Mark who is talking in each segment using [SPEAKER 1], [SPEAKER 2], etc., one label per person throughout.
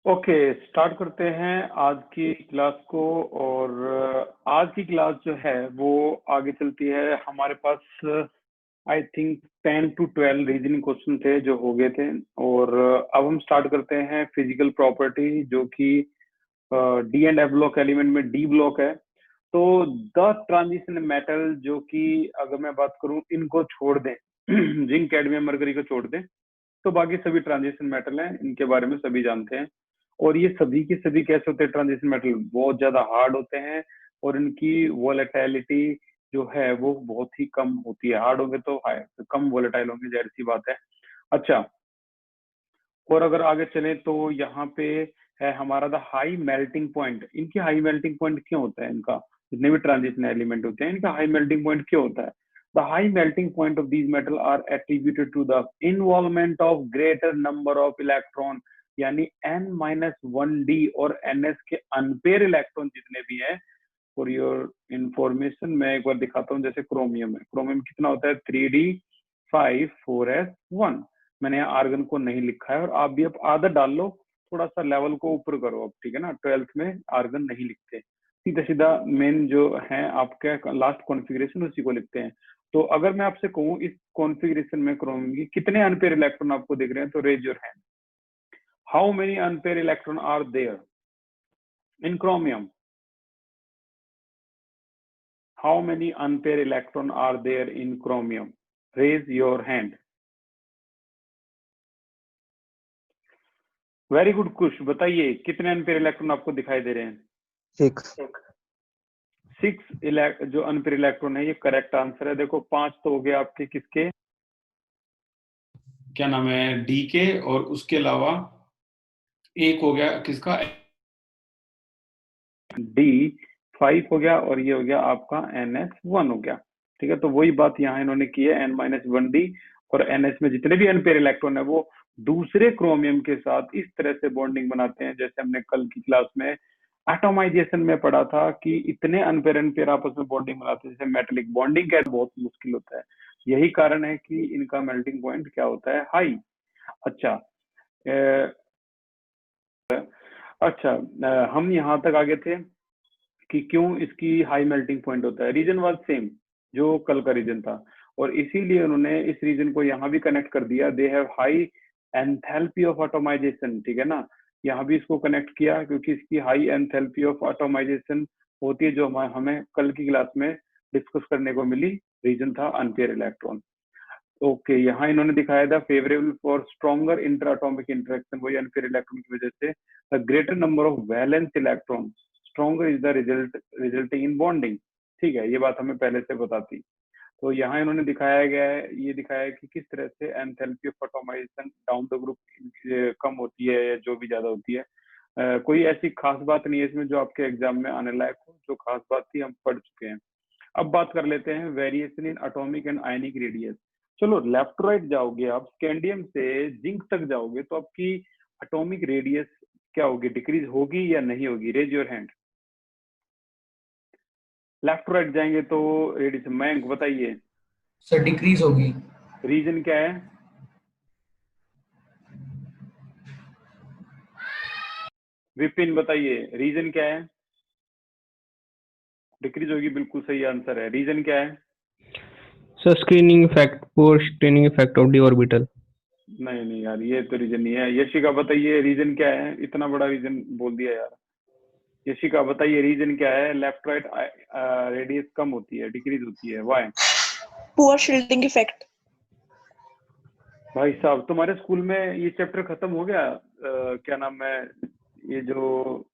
[SPEAKER 1] Okay, start करते हैं आज की क्लास को। और आज की क्लास जो है वो आगे चलती है। हमारे पास I think 10 to 12 reasoning question थे जो हो गए थे। और अब हम स्टार्ट करते हैं फिजिकल प्रॉपर्टी, जो कि D and F block element में डी ब्लॉक है। तो द ट्रांजिशन मेटल, जो कि अगर मैं बात करूं इनको छोड़ दें जिंक, कैडमियम, मरकरी को छोड़ दें, तो बाकी सभी ट्रांजिशन मेटल हैं, इनके बारे में सभी जानते हैं। और ये सभी के सभी कैसे होते हैं ट्रांजिशन मेटल, बहुत ज्यादा हार्ड होते हैं और इनकी वोलेटिलिटी जो है वो बहुत ही कम होती है। हार्ड होंगे तो कम वोलेटाइल होंगे, जाहिर सी बात है। अच्छा, और अगर आगे चले तो यहाँ पे है हमारा द हाई मेल्टिंग पॉइंट। इनकी हाई मेल्टिंग पॉइंट क्यों होता है? इनका जितने भी ट्रांजिशन एलिमेंट होते हैं इनका हाई मेल्टिंग पॉइंट क्यों होता है? The high melting point of these metal are attributed to the involvement of greater number of electron, यानी n-1d और ns के अनपेयर इलेक्ट्रॉन जितने भी हैं। फॉर योर इंफॉर्मेशन मैं एक बार दिखाता हूँ। जैसे क्रोमियम है, क्रोमियम कितना होता है? 3d5 4s1। मैंने यहाँ आर्गन को नहीं लिखा है, और आप भी अब आदत डाल लो, थोड़ा सा लेवल को ऊपर करो अब, ठीक है ना। 12th में आर्गन नहीं लिखते, सीधा सीधा मेन जो है आपके लास्ट कॉन्फ़िगरेशन उसी को लिखते हैं। तो अगर मैं आपसे कहूँ इस कॉन्फ़िगरेशन में क्रोमियम की कितने अनपेयर इलेक्ट्रॉन आपको दिख रहे हैं, तो raise your hand. How many unpaired electron are there in chromium? How many unpaired electron are there in chromium? Raise your hand. Very good Kush, बताइए कितने अनपेयर इलेक्ट्रॉन आपको दिखाई दे रहे हैं?
[SPEAKER 2] 6।
[SPEAKER 1] 6 जो अनपेयर इलेक्ट्रॉन है ये करेक्ट आंसर है। देखो 5 तो हो गए आपके, किसके क्या नाम है, डी के, और उसके अलावा एक हो गया किसका, D5 हो गया, और ये हो गया आपका NS1 हो गया। ठीक है, तो वही बात यहाँ इन्होंने की है, n-1d और NS में जितने भी अनपेयर इलेक्ट्रॉन है वो दूसरे क्रोमियम के साथ इस तरह से बॉन्डिंग बनाते हैं, जैसे हमने कल की क्लास में एटोमाइजेशन में पढ़ा था कि इतने अनपेयर आपस में बॉन्डिंग बनाते हैं, जैसे मेटेलिक बॉन्डिंग का बहुत मुश्किल होता है। यही कारण है कि इनका मेल्टिंग पॉइंट क्या होता है? हाई। अच्छा, हम यहाँ तक आगे थे कि क्यों इसकी हाई मेल्टिंग पॉइंट होता है। रीजन वाज सेम जो कल का रीजन था, और इसीलिए उन्होंने इस रीजन को यहाँ भी कनेक्ट कर दिया। They have high enthalpy of atomisation, ठीक है ना। यहाँ भी इसको कनेक्ट किया क्योंकि इसकी हाई एंथैल्पी ऑफ एटोमाइजेशन होती है, जो हमें कल की क्लास में डिस्कस करने को मिली। रीजन था अनपेयर इलेक्ट्रॉन। ओके, यहाँ इन्होंने दिखाया था favourable for stronger inter atomic interaction, वही अनपेयर इलेक्ट्रॉन की वजह से। The greater number of valence electron stronger is the resulting in bonding. ठीक है, ये बात हमें पहले से बताती। तो यहाँ इन्होंने दिखाया गया है, ये दिखाया है कि किस तरह से enthalpy of atomization down the group कम होती है या जो भी ज्यादा होती है। कोई ऐसी खास बात नहीं है इसमें जो आपके एग्जाम में आने लायक हो। जो खास बात थी हम पढ़ चुके हैं। अब बात कर लेते हैं variation in atomic and ionic radius. चलो लेफ्ट टू राइट जाओगे आप, स्कैंडियम से जिंक तक जाओगे, तो आपकी एटॉमिक रेडियस क्या होगी? डिक्रीज होगी या नहीं होगी? Raise your hand. Left to right जाएंगे तो रेडियस, मयंक बताइए।
[SPEAKER 3] सर डिक्रीज होगी।
[SPEAKER 1] रीजन क्या है? विपिन बताइए, रीजन क्या है? डिक्रीज होगी, बिल्कुल सही आंसर है। रीजन क्या है?
[SPEAKER 2] Sir screening effect, poor screening effect of d orbital.
[SPEAKER 1] नहीं नहीं यार, ये तो रीजन नहीं है। यशिका बताइए रीजन क्या है? इतना बड़ा रीजन बोल दिया यार। यशिका बताइए रीजन क्या है? लेफ्ट राइट रेडियस कम होती है, डिक्रीज होती है, व्हाई?
[SPEAKER 4] Poor shielding effect.
[SPEAKER 1] भाई साहब, तुम्हारे स्कूल में ये चैप्टर खत्म हो गया? क्या नाम है, ये जो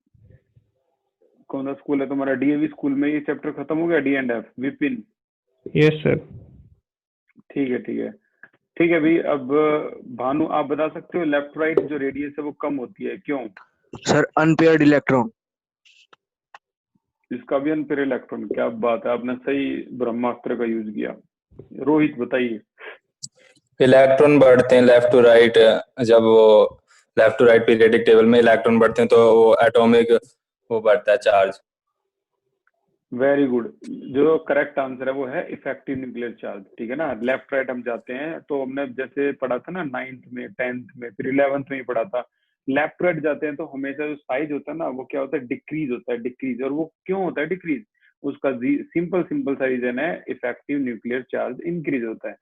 [SPEAKER 1] कौन सा स्कूल है तुम्हारा, डीएवी स्कूल में ये चैप्टर खत्म हो गया, D and F? Vipin?
[SPEAKER 2] Yes sir.
[SPEAKER 1] ठीक है ठीक है ठीक है भाई। अब भानु आप बता सकते हो लेफ्ट राइट जो रेडियस है वो कम होती है, क्यों?
[SPEAKER 5] Sir unpaired electron.
[SPEAKER 1] इसका भी अनपेयर इलेक्ट्रॉन, क्या बात है, आपने सही ब्रह्मास्त्र का यूज किया। रोहित बताइए।
[SPEAKER 6] इलेक्ट्रॉन बढ़ते हैं लेफ्ट टू राइट, जब वो left to right periodic table में इलेक्ट्रॉन बढ़ते हैं तो वो एटॉमिक वो बढ़ता है चार्ज।
[SPEAKER 1] वेरी गुड, जो करेक्ट आंसर है वो है इफेक्टिव न्यूक्लियर चार्ज। ठीक है ना। लेफ्ट राइट हम जाते हैं तो हमने जैसे पढ़ा था ना 9th में, 10th में, फिर 11th में ही पढ़ा था। लेफ्ट टू राइट जाते हैं तो हमेशा जो साइज होता है ना वो क्या होता है, डिक्रीज होता है, डिक्रीज। और वो क्यों होता है डिक्रीज? उसका सिंपल सा रीजन है, इफेक्टिव न्यूक्लियर चार्ज इंक्रीज होता है,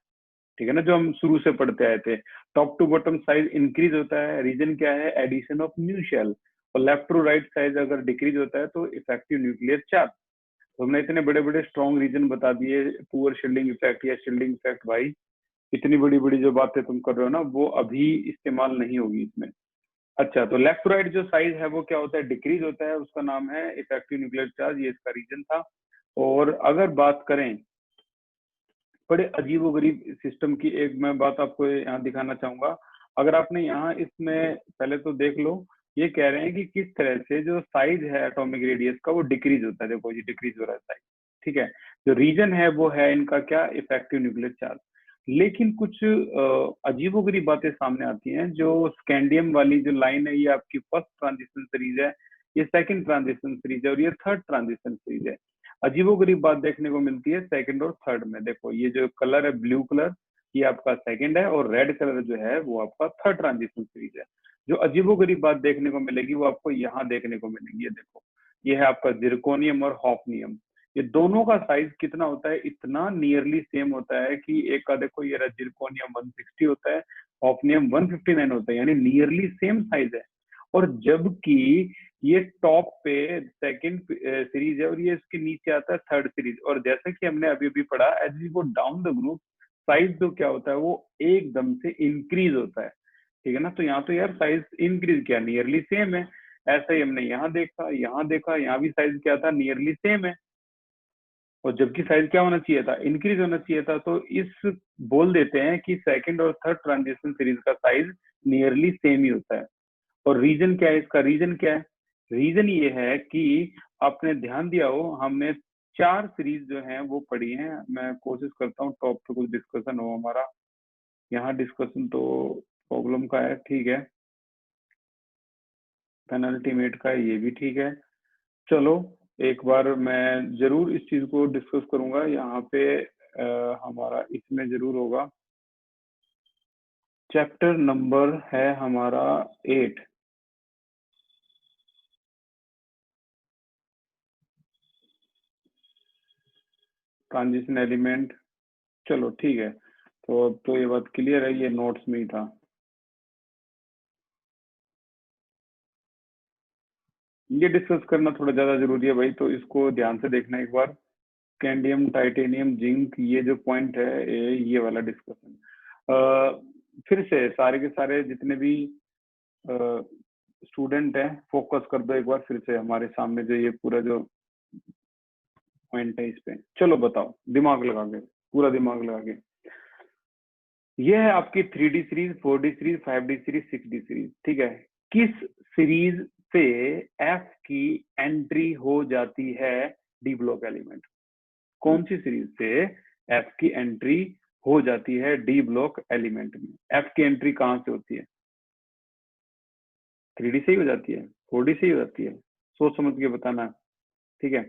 [SPEAKER 1] ठीक है ना, जो हम शुरू से पढ़ते आए थे। Top to bottom size increase होता है, रीजन क्या है, एडिशन ऑफ न्यू शेल। और लेफ्ट टू राइट साइज अगर डिक्रीज होता है तो इफेक्टिव न्यूक्लियर चार्ज। तो हमने इतने बड़े बड़े स्ट्रॉन्ग रीजन बता दिए, पुअर शील्डिंग इफेक्ट या शील्डिंग इफेक्ट। भाई इतनी बड़ी बड़ी जो बातें तुम कर रहे हो ना वो अभी इस्तेमाल नहीं होगी इसमें। अच्छा, तो लेफ्ट टू राइट जो साइज है वो क्या होता है, डिक्रीज होता है, उसका नाम है इफेक्टिव न्यूक्लियर चार्ज, ये इसका रीजन था। और अगर बात करें बड़े अजीबोगरीब सिस्टम की, एक मैं बात आपको यहाँ दिखाना चाहूंगा। अगर आपने यहाँ इसमें पहले तो देख लो, ये कह रहे हैं कि किस तरह से जो साइज है एटॉमिक रेडियस का वो डिक्रीज होता है। देखो ये डिक्रीज हो रहा है साइज, ठीक है। जो रीजन है वो है इनका क्या, इफेक्टिव न्यूक्लियर चार्ज। लेकिन कुछ अजीबोगरीब बातें सामने आती हैं। जो स्कैंडियम वाली जो लाइन है ये आपकी फर्स्ट ट्रांजिशन सीरीज है, ये सेकंड ट्रांजिशन सीरीज है और ये थर्ड ट्रांजिशन सीरीज है। अजीबोगरीब बात देखने को मिलती है सेकंड और थर्ड में। देखो ये जो कलर है ब्लू कलर, ये आपका सेकंड है और रेड कलर जो है वो आपका थर्ड ट्रांजिशन सीरीज है। जो अजीबोगरीब बात देखने को मिलेगी वो आपको यहाँ देखने को मिलेगी। ये देखो, ये है आपका जिरकोनियम और हॉफनियम। ये दोनों का साइज कितना होता है, इतना नियरली सेम होता है कि एक का देखो ये रहा जिरकोनियम 160 होता है, हॉफनियम 159 होता है, यानी नियरली सेम साइज है। और जबकि ये टॉप पे सेकंड सीरीज है और ये इसके नीचे आता है थर्ड सीरीज। और जैसे कि हमने अभी अभी पढ़ा, as we go down the group size जो क्या होता है वो एकदम से इंक्रीज होता है, ठीक है ना। तो यहाँ तो यार साइज इंक्रीज किया, नियरली सेम है। ऐसा ही हमने यहाँ देखा, यहाँ भी साइज क्या था, नियरली सेम है। और जबकि साइज क्या होना चाहिए था, इंक्रीज होना चाहिए था। तो इस बोल देते हैं कि सेकंड और थर्ड ट्रांजिशन सीरीज का साइज नियरली सेम ही होता है। और रीजन क्या है इसका, रीजन क्या है, रीजन ये है कि आपने ध्यान दिया हो हमने 4 सीरीज जो हैं वो पढ़ी हैं। मैं कोशिश करता हूँ टॉप पे कुछ डिस्कशन हो हमारा। यहाँ डिस्कशन तो प्रॉब्लम का है, ठीक है, पेनल्टीमेट का है, ये भी ठीक है। चलो एक बार मैं जरूर इस चीज को डिस्कस करूंगा यहाँ पे। हमारा इसमें जरूर होगा। चैप्टर नंबर है हमारा 8, ट्रांजिशन एलिमेंट। चलो ठीक है, तो अब तो ये बात क्लियर है, ये नोट्स में ही था। ये डिस्कस करना थोड़ा ज्यादा जरूरी है भाई, तो इसको ध्यान से देखना एक बार। कैंडियम, टाइटेनियम, जिंक, ये जो पॉइंट है ये वाला डिस्कशन। फिर से सारे के सारे जितने भी स्टूडेंट हैं फोकस कर दो एक बार फिर से हमारे सामने जो ये पूरा जो पॉइंट है इस पे। चलो बताओ दिमाग लगा के, पूरा दिमाग लगा के। ये है आपकी 3D series, 4D series, 5D series, 6D series, ठीक है। किस सीरीज से F की एंट्री हो जाती है डी ब्लॉक एलिमेंट? कौन सी सीरीज से F की एंट्री हो जाती है डी ब्लॉक एलिमेंट में? F की एंट्री कहां से होती है? 3D से ही हो जाती है, 4D से ही हो जाती है, सोच समझ के बताना, ठीक है।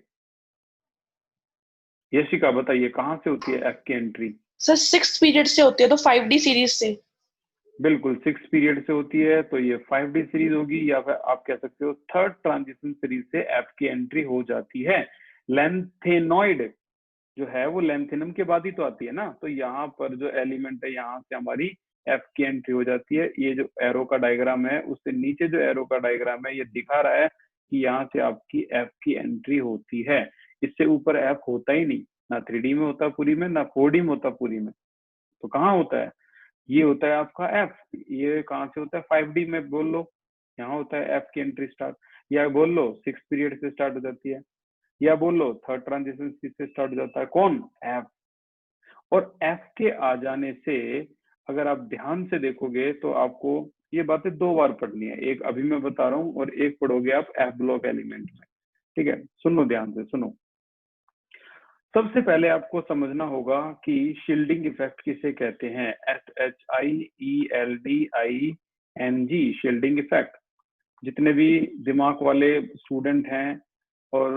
[SPEAKER 1] यशिका बताइए कहां से होती है F की एंट्री?
[SPEAKER 4] सर 6th पीरियड से होती है, तो 5D सीरीज से।
[SPEAKER 1] बिल्कुल 6 पीरियड से होती है, तो ये 5D सीरीज होगी, या फिर आप कह सकते हो थर्ड ट्रांजिशन सीरीज से F की एंट्री हो जाती है। लेंथेनॉइड जो है वो लेंथेनम के बाद ही तो आती है ना, तो यहाँ पर जो एलिमेंट है यहाँ से हमारी F की एंट्री हो जाती है। ये जो एरो का डायग्राम है उससे नीचे जो एरो का डायग्राम है ये दिखा रहा है कि यहाँ से आपकी F की एंट्री होती है। इससे ऊपर F होता ही नहीं, ना 3D में होता पूरी में, ना 4D में होता पूरी में। तो कहाँ होता है? ये होता है आपका F। ये कहाँ से होता है? 5D में बोल लो, यहाँ होता है F की एंट्री स्टार्ट। या बोल लो 6 पीरियड से स्टार्ट हो जाती है, या बोल लो थर्ड ट्रांजिशन से स्टार्ट हो जाता है। कौन? F। और F के आ जाने से अगर आप ध्यान से देखोगे तो आपको ये बातें 2 बार पढ़नी है, एक अभी मैं बता रहा हूँ और एक पढ़ोगे आप F ब्लॉक एलिमेंट में, ठीक है। सुनो ध्यान से सुनो। सबसे पहले आपको समझना होगा कि शील्डिंग इफेक्ट किसे कहते हैं। SHIELDING, shielding effect. जितने भी दिमाग वाले स्टूडेंट हैं और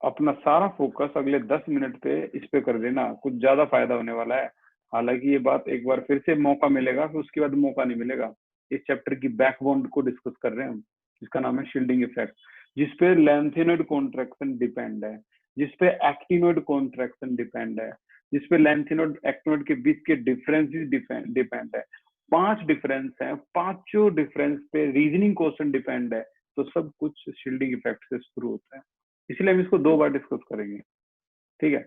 [SPEAKER 1] अपना सारा फोकस अगले 10 मिनट पे इस पे कर देना, कुछ ज्यादा फायदा होने वाला है। हालांकि ये बात एक बार फिर से मौका मिलेगा, फिर उसके बाद मौका नहीं मिलेगा। इस चैप्टर की बैकबोन को डिस्कस कर रहे हैं हम, जिसका नाम है शील्डिंग इफेक्ट, जिसपे लैंथेनॉइड कॉन्ट्रैक्शन डिपेंड है, जिसपे एक्टिनोइड कॉन्ट्रैक्शन डिपेंड है, जिसपे लैंथेनॉइड एक्टिनोइड के बीच के डिफरेंसेस डिपेंड है। 5 डिफरेंस है, पांचों डिफरेंस पे रीजनिंग क्वेश्चन डिपेंड है। तो सब कुछ शील्डिंग इफेक्ट से शुरू होता है, इसलिए हम इसको 2 बार डिस्कस करेंगे। ठीक है,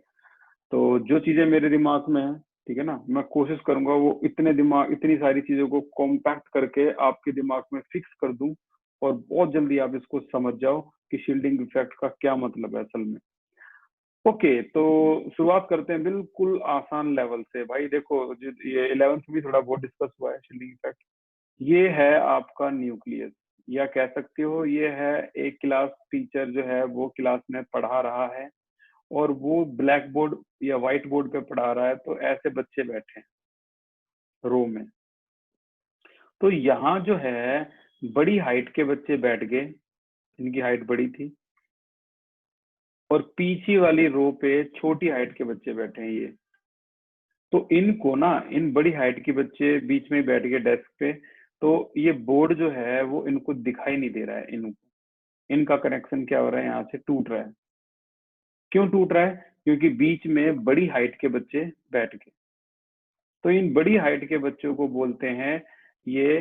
[SPEAKER 1] तो जो चीजें मेरे दिमाग में है, ठीक है ना, मैं कोशिश करूंगा वो इतनी सारी चीजों को कॉम्पैक्ट करके आपके दिमाग में फिक्स कर दूं और बहुत जल्दी आप इसको समझ जाओ कि शील्डिंग इफेक्ट का क्या मतलब है असल में। ओके, तो शुरुआत करते हैं बिल्कुल आसान लेवल से। भाई देखो, ये 11th में भी थोड़ा बहुत डिस्कस हुआ है शील्डिंग इफेक्ट। ये है आपका न्यूक्लियस, या कह सकते हो ये है एक क्लास टीचर जो है वो क्लास में पढ़ा रहा है और वो ब्लैक बोर्ड या व्हाइट बोर्ड पे पढ़ा रहा है, तो ऐसे बच्चे बैठे हैं रो में। तो यहाँ जो है बड़ी हाइट के बच्चे बैठ गए, इनकी हाइट बड़ी थी, और पीछे वाली रो पे छोटी हाइट के बच्चे बैठे हैं ये। तो इनको ना, इन बड़ी हाइट के बच्चे बीच में बैठ गए डेस्क पे, तो ये बोर्ड जो है वो इनको दिखाई नहीं दे रहा है। इनका कनेक्शन क्या हो रहा है, यहाँ से टूट रहा है। क्यों टूट रहा है? क्योंकि बीच में बड़ी हाइट के बच्चे बैठ गए। तो इन बड़ी हाइट के बच्चों को बोलते हैं ये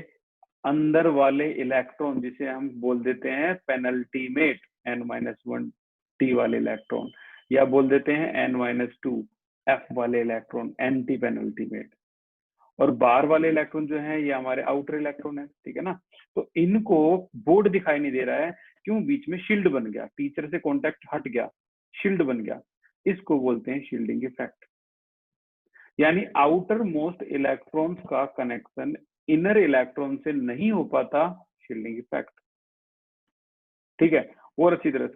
[SPEAKER 1] अंदर वाले इलेक्ट्रॉन, जिसे हम बोल देते हैं पेनल्टीमेट n-1 t वाले इलेक्ट्रॉन, या बोल देते हैं n-2 f वाले इलेक्ट्रॉन, एंटी पेनल्टीमेट। और बाहर वाले इलेक्ट्रॉन जो है ये हमारे आउटर इलेक्ट्रॉन है, ठीक है ना। तो इनको बोर्ड दिखाई नहीं दे रहा है, क्यों? बीच में शील्ड बन गया, टीचर से कॉन्टेक्ट हट गया, शील्ड बन गया। इसको बोलते हैं शील्डिंग इफेक्ट। यानी आउटर मोस्ट इलेक्ट्रॉन्स का कनेक्शन इनर इलेक्ट्रॉन से नहीं हो पाता, शील्डिंग इफेक्ट। ठीक है, और अच्छी तरह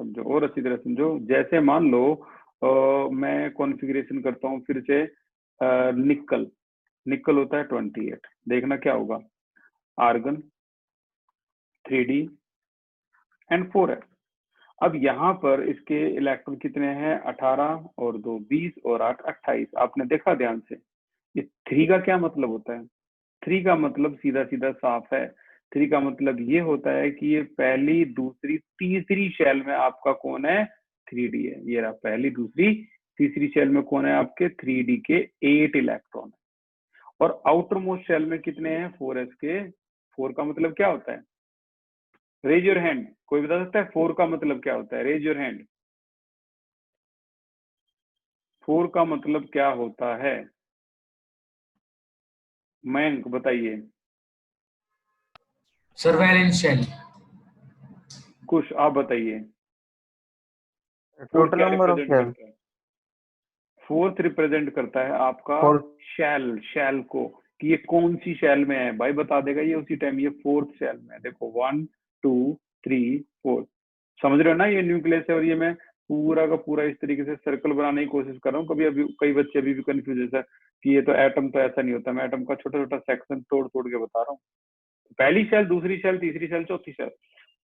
[SPEAKER 1] समझो, जैसे मान लो मैं कॉन्फ़िगरेशन करता हूँ फिर से निकल होता है 28, देखना क्या होगा, आर्गन 3d एंड 4s। अब यहाँ पर इसके इलेक्ट्रॉन कितने हैं, 18 और 2 20 और 8 28। आपने देखा ध्यान से, ये 3 का क्या मतलब होता है? 3 का मतलब सीधा सीधा साफ है। 3 का मतलब ये होता है कि ये पहली दूसरी तीसरी शेल में आपका कौन है, 3d है। ये रहा पहली दूसरी तीसरी शेल में कौन है आपके, 3d के 8 इलेक्ट्रॉन। और आउटर मोस्ट शेल में कितने हैं, 4s के 4 का मतलब क्या होता है? रेज योर हैंड, कोई बता सकता है 4 का मतलब क्या होता है? Raise your hand. 4 का मतलब क्या होता है? मयंक बताइए।
[SPEAKER 3] Sir valence shell.
[SPEAKER 1] कुछ आप बताइए।
[SPEAKER 7] Total number of shell.
[SPEAKER 1] 4th represent करता है आपका शेल को, कि ये कौन सी शेल में है। भाई बता देगा ये उसी टाइम, ये 4th शेल में है। देखो 1 2 3 4, समझ रहे हो ना? ये न्यूक्लियस है, और ये मैं पूरा का पूरा इस तरीके से सर्कल बनाने की कोशिश कर रहा हूँ। कई बच्चे अभी भी कंफ्यूज है सर कि ये तो एटम, तो ऐसा नहीं होता। मैं एटम का छोटा छोटा सेक्शन तोड़ तोड़ के बता रहा हूँ। पहली शेल, दूसरी शेल, तीसरी शेल, चौथी शेल।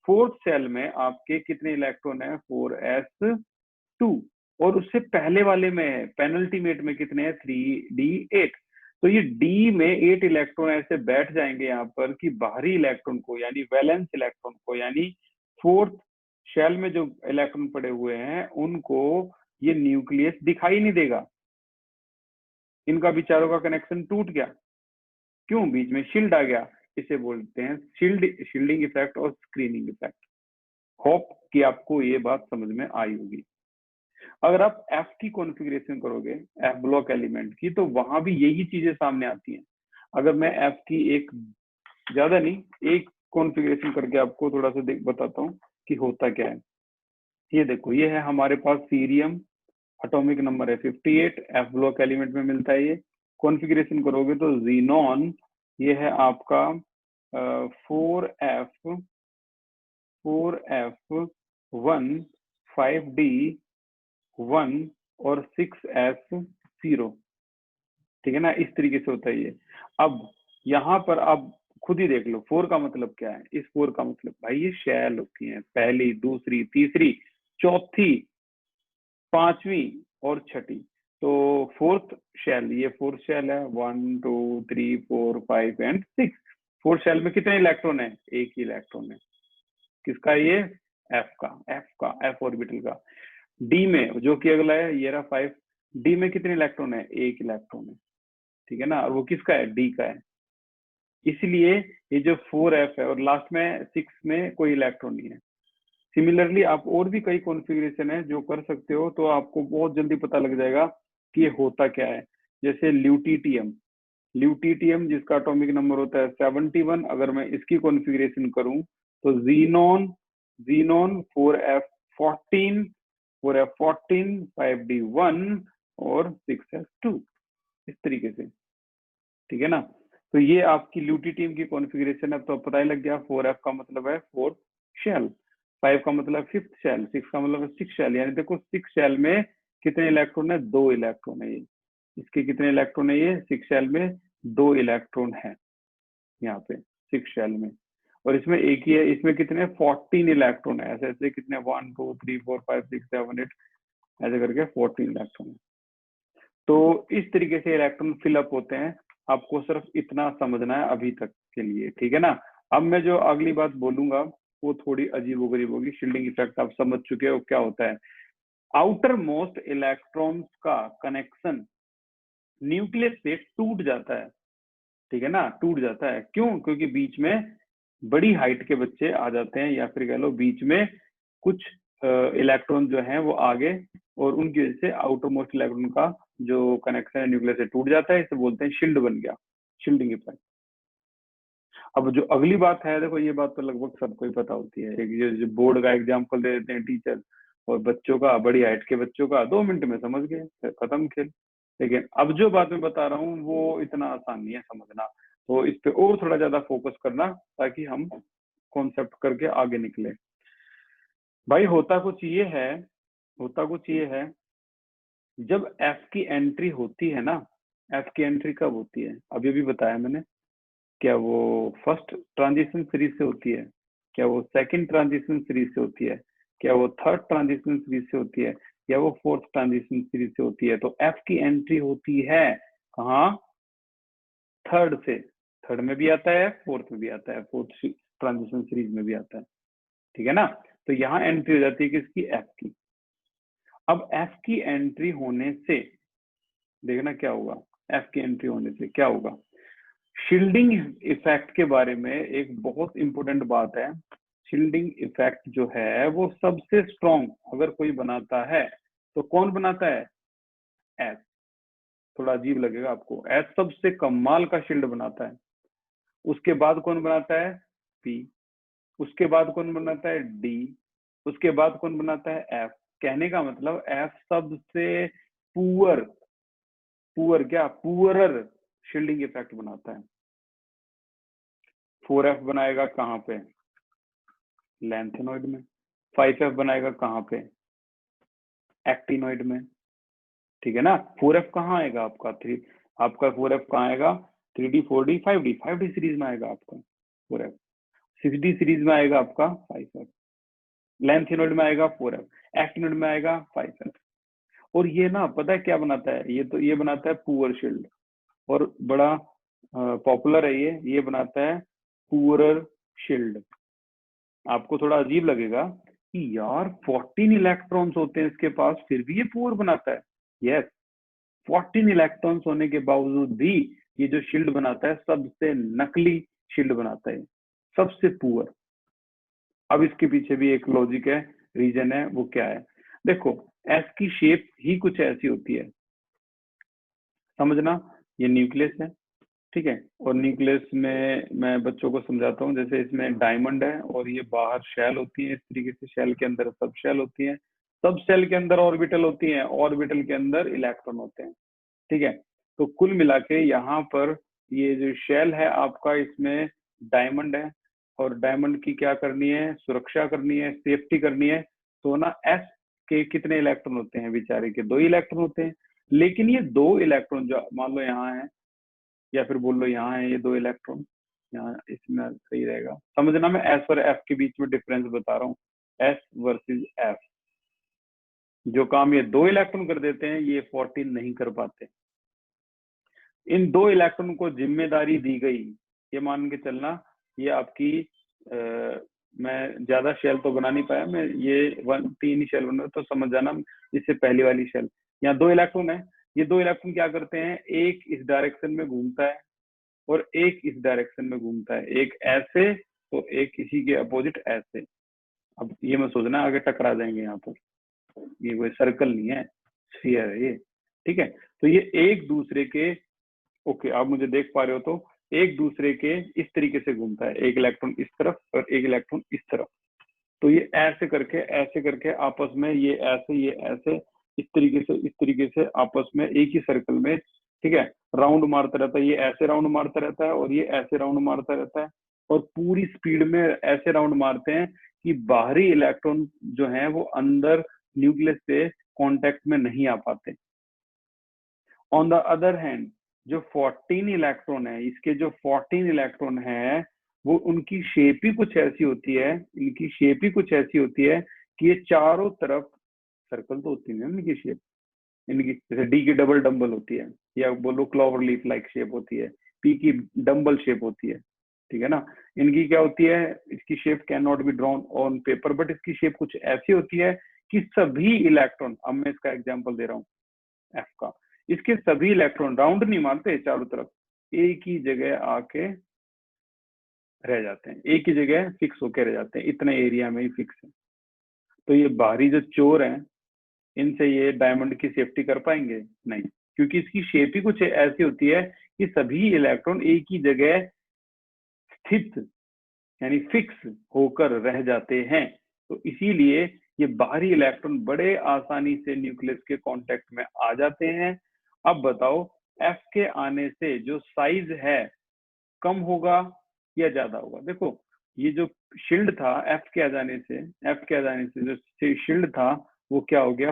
[SPEAKER 1] 4th शेल में आपके कितने इलेक्ट्रॉन है, 4s2। और उससे पहले वाले में पेनल्टीमेट में कितने हैं, 3d8। तो ये d में 8 इलेक्ट्रॉन ऐसे बैठ जाएंगे यहाँ पर कि बाहरी इलेक्ट्रॉन को, यानी वैलेंस इलेक्ट्रॉन को, यानी 4th शेल में जो इलेक्ट्रॉन पड़े हुए हैं उनको ये न्यूक्लियस दिखाई नहीं देगा। इनका विचारों का कनेक्शन टूट गया, क्यों? बीच में शील्ड आ गया। इसे बोलते हैं शील्डिंग इफेक्ट और स्क्रीनिंग इफेक्ट। होप कि आपको ये बात समझ में आई होगी। अगर आप F की कॉन्फ़िगरेशन करोगे, F ब्लॉक एलिमेंट की, तो वहां भी यही चीजें सामने आती हैं। अगर मैं F की एक, ज्यादा नहीं, एक कॉन्फ़िगरेशन करके आपको थोड़ा सा बताता हूँ कि होता क्या है। ये देखो, ये है हमारे पास सीरियम, एटॉमिक नंबर है 58, F ब्लॉक एलिमेंट में मिलता है। ये कॉन्फ़िगरेशन करोगे तो जीनॉन, ये है आपका 4f1 5d1 और 6s0, ठीक है ना? इस तरीके से होता है ये। अब यहाँ पर आप खुद ही देख लो 4 का मतलब क्या है। इस 4 का मतलब भाई ये शेल होती है, पहली, दूसरी, तीसरी, चौथी, पांचवी और छठी। तो 4th शेल, ये 4th शेल है, 1 2 3 4 5 एंड 6। फोर्थ शेल में कितने इलेक्ट्रॉन है? एक ही इलेक्ट्रॉन है। किसका? ये एफ ऑर्बिटल का। डी में जो कि अगला है ये रहा 5, डी में कितने इलेक्ट्रॉन है? एक इलेक्ट्रॉन है, ठीक है ना, और वो किसका है? डी का है। इसलिए ये जो 4f है और लास्ट में 6 में कोई इलेक्ट्रॉन नहीं है। सिमिलरली आप और भी कई कॉन्फ़िगरेशन है जो कर सकते हो, तो आपको बहुत जल्दी पता लग जाएगा कि ये होता क्या है। जैसे ल्यूटिटियम जिसका एटॉमिक नंबर होता है 71, अगर मैं इसकी कॉन्फ़िगरेशन करूं तो जीनोन 4f14 5d1 और 6s2, इस तरीके से, ठीक है ना। तो ये आपकी ल्यूटिटियम की कॉन्फ़िगरेशन है। तो पता ही लग गया 4f का मतलब है 4 शेल, 5 का मतलब 5th शेल, 6 का मतलब 6 शेल। यानी देखो 6 शेल में कितने इलेक्ट्रॉन है? 2 इलेक्ट्रॉन है। ये इसके कितने इलेक्ट्रॉन है? ये 6 शेल में 2 इलेक्ट्रॉन है यहाँ पे 6 शेल में, और इसमें एक ही है। इसमें कितने? 14 इलेक्ट्रॉन है। ऐसे ऐसे कितने? 1 2 3 4 5 6 7 8 ऐसे करके 14 इलेक्ट्रॉन है। तो इस तरीके से इलेक्ट्रॉन फिलअप होते हैं। आपको सिर्फ इतना समझना है अभी तक के लिए, ठीक है ना। अब मैं जो अगली बात बोलूंगा वो थोड़ी अजीबोगरीब होगी। शील्डिंग इफेक्ट आप समझ चुके हो क्या होता है। आउटर मोस्ट इलेक्ट्रॉन्स का कनेक्शन न्यूक्लियस से टूट जाता है, ठीक है ना, टूट जाता है। क्यों? क्योंकि बीच में बड़ी हाइट के बच्चे आ जाते हैं, या फिर कह लो बीच में कुछ इलेक्ट्रॉन जो हैं वो आगे, और उनकी वजह से आउटर मोस्ट इलेक्ट्रॉन का जो कनेक्शन है न्यूक्लियस से टूट जाता है। इसे बोलते हैं शील्ड बन गया, शील्डिंग इफेक्ट। अब जो अगली बात है, देखो ये बात तो लगभग सबको ही पता होती है। एक जो बोर्ड का एग्जाम्पल दे देते हैं टीचर, और बच्चों का, बड़ी हाइट के बच्चों का 2 मिनट में समझ गए, खत्म खेल। लेकिन अब जो बात मैं बता रहा हूँ वो इतना आसान नहीं है समझना, तो इस पे और थोड़ा ज्यादा फोकस करना ताकि हम कॉन्सेप्ट करके आगे निकले। भाई होता कुछ ये है, जब एफ की एंट्री होती है ना, एफ की एंट्री कब होती है? अभी भी बताया मैंने। क्या वो फर्स्ट ट्रांजिशन सीरीज से होती है? क्या वो सेकंड ट्रांजिशन सीरीज से होती है? क्या वो थर्ड ट्रांजिशन सीरीज से होती है? या वो फोर्थ ट्रांजिशन सीरीज से होती है? तो एफ की एंट्री होती है कहाँ? थर्ड से। थर्ड में भी आता है, फोर्थ में भी आता है, फोर्थ ट्रांजिशन सीरीज में भी आता है, ठीक है ना। तो यहाँ एंट्री हो जाती है किसकी? एफ की। अब एफ की एंट्री होने से देखना क्या होगा। एफ की एंट्री होने से क्या होगा? शील्डिंग इफेक्ट के बारे में एक बहुत इंपॉर्टेंट बात है। शील्डिंग इफेक्ट जो है वो सबसे स्ट्रॉन्ग अगर कोई बनाता है तो कौन बनाता है? एस। थोड़ा अजीब लगेगा आपको, एस सबसे कमाल का शील्ड बनाता है। उसके बाद कौन बनाता है? पी। उसके बाद कौन बनाता है? डी। उसके बाद कौन बनाता है? एफ। कहने का मतलब एफ सबसे पुअर पुअरर शील्डिंग इफेक्ट बनाता है। 4f बनाएगा कहाँ पे? लैंथेनॉइड में। 5f बनाएगा कहाँ पे? एक्टिनॉइड में, ठीक है ना। 4f कहाँ आएगा आपका? 4f कहाँ आएगा? 3d 4d 5d सीरीज में आएगा आपका 4f। 6d सीरीज में आएगा आपका 5f। लैंथेनॉइड में आएगा 4f। एक्टिनॉइड में आएगा 5f। और ये ना पता है क्या बनाता है? ये बनाता है पुअर शील्ड, और बड़ा पॉपुलर है ये बनाता है पुअरर शील्ड। आपको थोड़ा अजीब लगेगा कि यार 14 इलेक्ट्रॉन्स होते हैं इसके पास, फिर भी ये पुअर बनाता है। यस, 14 इलेक्ट्रॉन्स होने के बावजूद भी ये जो शील्ड बनाता है सबसे नकली शील्ड बनाता है, सबसे पुअर। अब इसके पीछे भी एक लॉजिक है, रीजन है। वो क्या है? देखो एस की शेप ही कुछ ऐसी होती है, समझना। ये न्यूक्लियस है, ठीक है, और न्यूक्लियस में मैं बच्चों को समझाता हूँ। जैसे इसमें डायमंड है और ये बाहर शेल होती है, इस तरीके से शेल के अंदर सब शेल होती है, सब शेल के अंदर ऑर्बिटल होती है, ऑर्बिटल के अंदर इलेक्ट्रॉन होते हैं, ठीक है। तो कुल मिला के यहाँ पर ये जो शेल है आपका, इसमें डायमंड है, और डायमंड की क्या करनी है? सुरक्षा करनी है, सेफ्टी करनी है। तो ना एस के कितने इलेक्ट्रॉन होते हैं? बेचारे के 2 इलेक्ट्रॉन होते हैं। लेकिन ये 2 इलेक्ट्रॉन जो मान लो यहाँ है, या फिर बोल लो यहाँ है, ये 2 इलेक्ट्रॉन यहाँ, इसमें सही रहेगा समझना। मैं एस और एफ के बीच में डिफरेंस बता रहा हूँ, एस वर्सेस एफ। जो काम ये 2 इलेक्ट्रॉन कर देते हैं ये 14 नहीं कर पाते। इन 2 इलेक्ट्रॉन को जिम्मेदारी दी गई ये मान के चलना ये आपकी मैं ज्यादा शेल तो बना नहीं पाया मैं, ये 3 ही शेल बना, तो समझ जाना इससे पहली वाली शेल। यहाँ 2 इलेक्ट्रॉन है, ये 2 इलेक्ट्रॉन क्या करते हैं, एक इस डायरेक्शन में घूमता है और एक इस डायरेक्शन में घूमता है, एक ऐसे तो एक इसी के अपोजिट ऐसे। अब ये मैं सोचना आगे टकरा जाएंगे यहाँ पर, ये कोई सर्कल नहीं है, स्फीयर है ये, ठीक है। तो ये एक दूसरे के, ओके आप मुझे देख पा रहे हो, तो एक दूसरे के इस तरीके से घूमता है, एक इलेक्ट्रॉन इस तरफ और एक इलेक्ट्रॉन इस तरफ। तो ये ऐसे करके आपस में ये ऐसे इस तरीके से आपस में एक ही सर्कल में, ठीक है, राउंड मारता रहता है। ये ऐसे राउंड मारता रहता है और ये ऐसे राउंड मारता रहता है, और पूरी स्पीड में ऐसे राउंड मारते हैं कि बाहरी इलेक्ट्रॉन जो है वो अंदर न्यूक्लियस से कांटेक्ट में नहीं आ पाते। ऑन द अदर हैंड जो 14 इलेक्ट्रॉन है, इसके जो 14 इलेक्ट्रॉन है वो उनकी शेप ही कुछ ऐसी होती है, इनकी शेप ही कुछ ऐसी होती है कि ये चारों तरफ सर्कल तो होती है इनकी शेप, इनकी जैसे डी की डबल डम्बल होती है, या बोलो क्लॉवर लीफ लाइक शेप होती है, पी की डम्बल शेप होती है, ठीक है ना। इनकी क्या होती है, इसकी shape can not be drawn on paper, but इसकी शेप कुछ ऐसी होती है कि सभी इलेक्ट्रॉन, अब मैं इसका एग्जाम्पल दे रहा हूँ एफ का, इसके सभी इलेक्ट्रॉन राउंड नहीं मारते चारों तरफ, एक ही जगह आके रह जाते हैं, एक ही जगह फिक्स होके रह जाते हैं, इतने एरिया में ही फिक्स है। तो ये बाहरी जो चोर हैं, इनसे ये डायमंड की सेफ्टी कर पाएंगे नहीं, क्योंकि इसकी शेप ही कुछ ऐसी होती है कि सभी इलेक्ट्रॉन एक ही जगह स्थित यानी फिक्स होकर रह जाते हैं। तो इसीलिए ये बाहरी इलेक्ट्रॉन बड़े आसानी से न्यूक्लियस के कांटेक्ट में आ जाते हैं। अब बताओ एफ के आने से जो साइज है कम होगा या ज्यादा होगा। देखो ये जो शील्ड था एफ के आ जाने से जो शील्ड था वो क्या हो गया,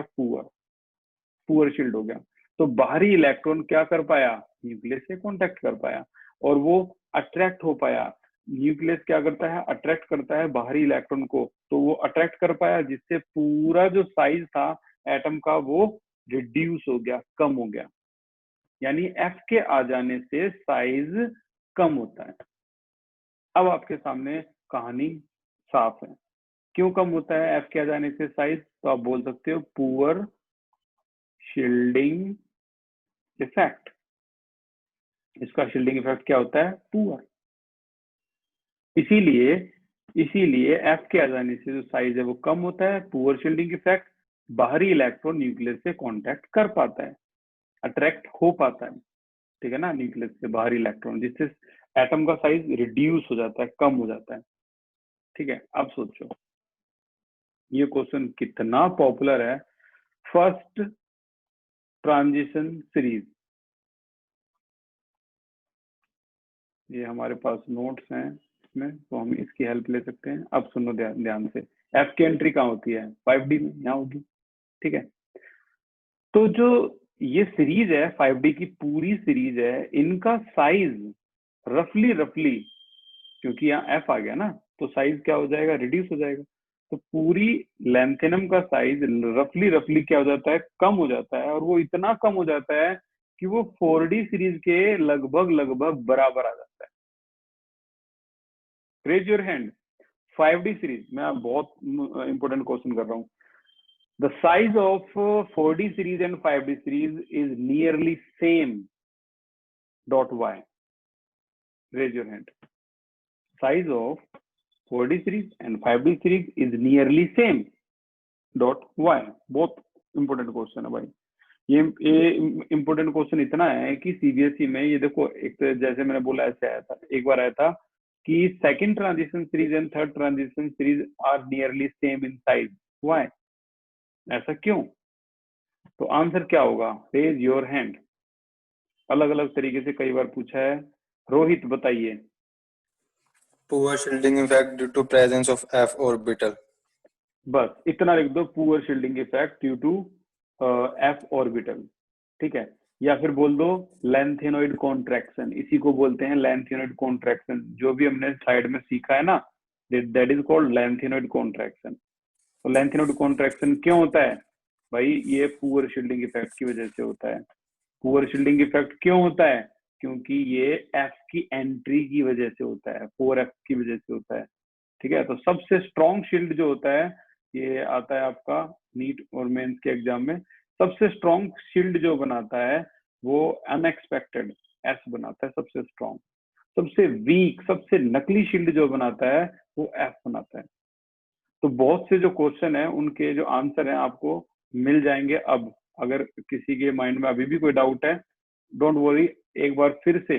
[SPEAKER 1] पुअर शील्ड हो गया। तो बाहरी इलेक्ट्रॉन क्या कर पाया, न्यूक्लियस से कांटेक्ट कर पाया और वो अट्रैक्ट हो पाया। न्यूक्लियस क्या करता है, अट्रैक्ट करता है बाहरी इलेक्ट्रॉन को, तो वो अट्रैक्ट कर पाया जिससे पूरा जो साइज था एटम का वो रिड्यूस हो गया, कम हो गया। यानी एफ के आ जाने से साइज कम होता है। अब आपके सामने कहानी साफ है, क्यों कम होता है एफ के आ जाने से साइज, तो आप बोल सकते हो पुअर शील्डिंग इफेक्ट। इसका शील्डिंग इफेक्ट क्या होता है, पुअर। इसीलिए एफ के आ जाने से जो साइज है वो कम होता है, पुअर शील्डिंग इफेक्ट। बाहरी इलेक्ट्रॉन न्यूक्लियस से कांटेक्ट कर पाता है, अट्रैक्ट हो पाता है, ठीक है ना, न्यूक्लियस से बाहरी इलेक्ट्रॉन, जिससे एटम का साइज रिड्यूस हो जाता है, कम हो जाता है। ठीक है, अब सोचो ये क्वेश्चन कितना पॉपुलर है। फर्स्ट ट्रांजिशन सीरीज, ये हमारे पास नोट्स हैं इसमें, तो हम इसकी हेल्प ले सकते हैं। अब सुनो ध्यान से, एफ की एंट्री कहाँ होती है, 5D में, यहाँ होगी, ठीक है। तो जो ये सीरीज है 5D की पूरी सीरीज है, इनका साइज रफली क्योंकि यहाँ एफ आ गया ना, तो साइज क्या हो जाएगा, रिड्यूस हो जाएगा। तो पूरी लैंथेनम का साइज रफली क्या हो जाता है, कम हो जाता है, और वो इतना कम हो जाता है कि वो 4D सीरीज के लगभग बराबर आ जाता है। Raise your hand, 5D series, मैं बहुत इंपॉर्टेंट क्वेश्चन कर रहा हूँ। The size of 4D series and 5D series is nearly same. Dot y. Raise your hand. Size of 4D series and 5D series is nearly same. Dot y. बहुत important question है भाई। ये important question इतना है कि CBSE में ये देखो, एक तो जैसे मैंने बोला ऐसे आया था, एक बार आया था कि second transition series and third transition series are nearly same in size. Why? ऐसा क्यों? तो आंसर क्या होगा, रेज योर हैंड। अलग अलग तरीके से कई बार पूछा है, रोहित बताइए।
[SPEAKER 6] Poor shielding effect due to presence of f orbital.
[SPEAKER 1] बस इतना लिख दो, poor shielding effect due to f orbital, ठीक है। या फिर बोल दो लैंथेनोइड कॉन्ट्रैक्शन, इसी को बोलते हैं लैंथेनोइड कॉन्ट्रैक्शन। जो भी हमने साइड में सीखा है ना, that is called lanthanoid contraction. तो लैंथेनोइड कॉन्ट्रैक्शन क्यों होता है भाई, ये पुअर शील्डिंग इफेक्ट की वजह से होता है। पुअर शील्डिंग इफेक्ट क्यों होता है, क्योंकि ये एफ की एंट्री की वजह से होता है, 4f की वजह से होता है। ठीक है, तो सबसे स्ट्रॉन्ग शील्ड जो होता है, ये आता है आपका नीट और मेंस के एग्जाम में, सबसे स्ट्रॉन्ग शील्ड जो बनाता है वो अनएक्सपेक्टेड एस बनाता है सबसे स्ट्रॉन्ग। सबसे वीक, सबसे नकली शील्ड जो बनाता है वो एफ बनाता है। तो बहुत से जो क्वेश्चन है उनके जो आंसर है आपको मिल जाएंगे। अब अगर किसी के माइंड में अभी भी कोई डाउट है, डोंट वरी, एक बार फिर से